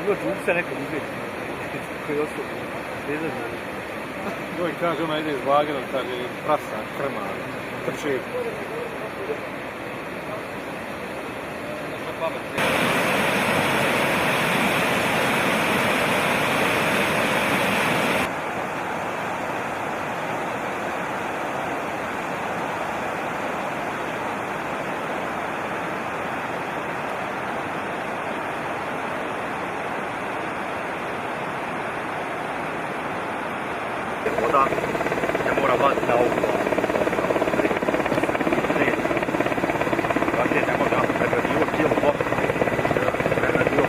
Dođu se neko uzeti. Koji je osoba. Bezazno. Uvijek kaže, ona ide iz Lagerom, kaže, prasa, krma, trči. Voda se mora vaziti na ovu Dakle, ne može nas pregradio cijelu Bosnu, pregradio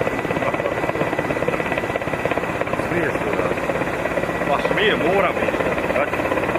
smije se da. Pa smije, mora biti.